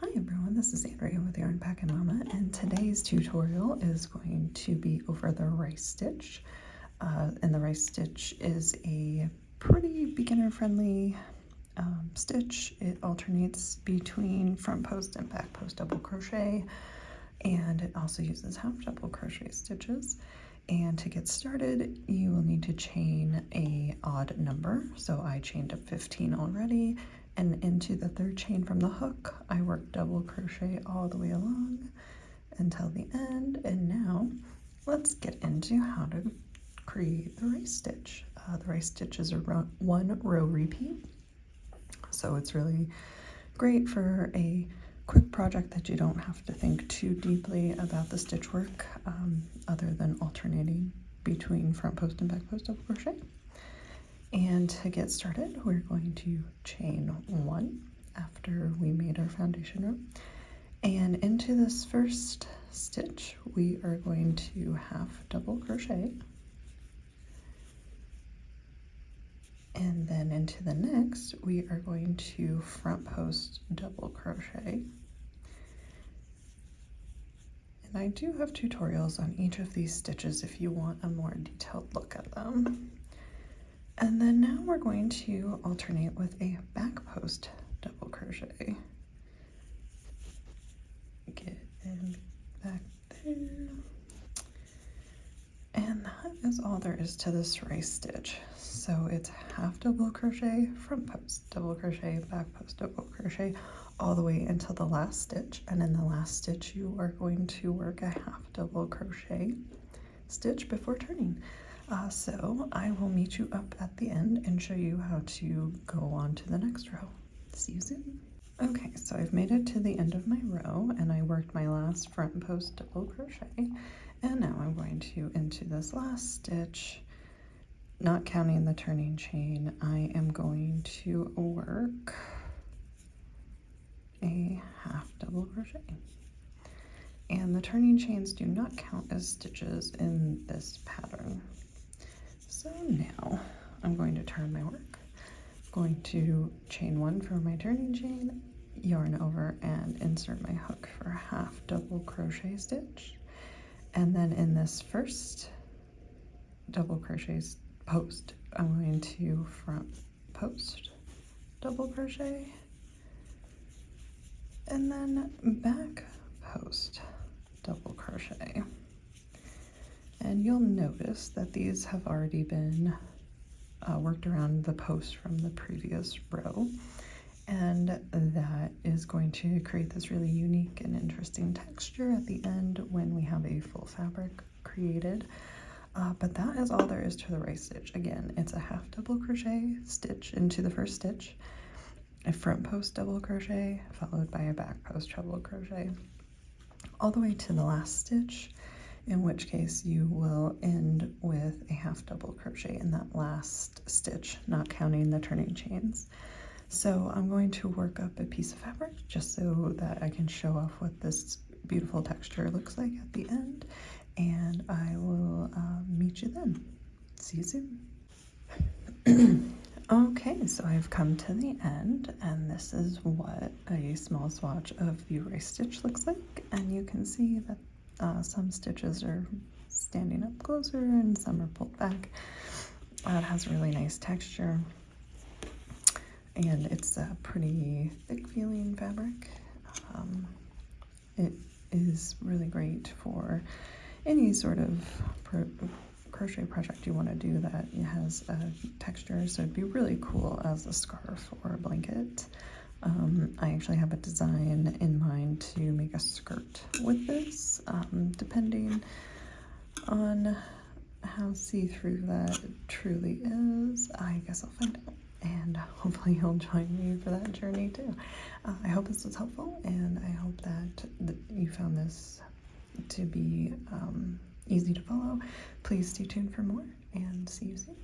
Hi everyone, this is Andrea with Yarn Packin' Mama, and today's tutorial is going to be over the rice stitch. And the rice stitch is a pretty beginner-friendly stitch. It alternates between front post and back post double crochet, and it also uses half double crochet stitches. And to get started, you will need to chain a odd number. So I chained up 15 already, and into the third chain from the hook, I worked double crochet all the way along until the end. And now let's get into how to create the rice stitch. The rice stitch is a one row repeat, so it's really great for a quick project that you don't have to think too deeply about the stitch work, other than alternating between front post and back post double crochet. And to get started, we're going to chain one after we made our foundation row, and into this first stitch we are going to half double crochet, and then into the next we are going to front post double crochet. And I do have tutorials on each of these stitches if you want a more detailed look at them. And then now we're going to alternate with a back post double crochet. Get in back there. And that is all there is to this rice stitch. So it's half double crochet, front post double crochet, back post double crochet, all the way until the last stitch. And in the last stitch you are going to work a half double crochet stitch before turning. So I will meet you up at the end and show you how to go on to the next row. See you soon. Okay, so I've made it to the end of my row and I worked my last front post double crochet, and now I'm going to into this last stitch, not counting the turning chain. I am going to work a half double crochet, and the turning chains do not count as stitches in this pattern. So now I'm going to turn my work. I'm going to chain one for my turning chain, yarn over and insert my hook for a half double crochet stitch. And then in this first double crochet post, I'm going to front post double crochet, and then back post double crochet. And you'll notice that these have already been worked around the post from the previous row, and that is going to create this really unique and interesting texture at the end when we have a full fabric created. But that is all there is to the rice stitch. Again, it's a half double crochet stitch into the first stitch, a front post double crochet followed by a back post double crochet, all the way to the last stitch, in which case you will end with a half double crochet in that last stitch, not counting the turning chains. So I'm going to work up a piece of fabric just so that I can show off what this beautiful texture looks like at the end, and I will meet you then. See you soon. Okay, so I've come to the end, and this is what a small swatch of the rice stitch looks like, and you can see that some stitches are standing up closer and some are pulled back. It has a really nice texture, and it's a pretty thick feeling fabric. It is really great for any sort of crochet project you want to do that has a texture, so it'd be really cool as a scarf or a blanket. I actually have a design in mind to make a skirt with this, depending on how see-through that truly is. I guess I'll find out, and hopefully you'll join me for that journey too. I hope this was helpful, and I hope that you found this to be easy to follow. Please stay tuned for more, and see you soon.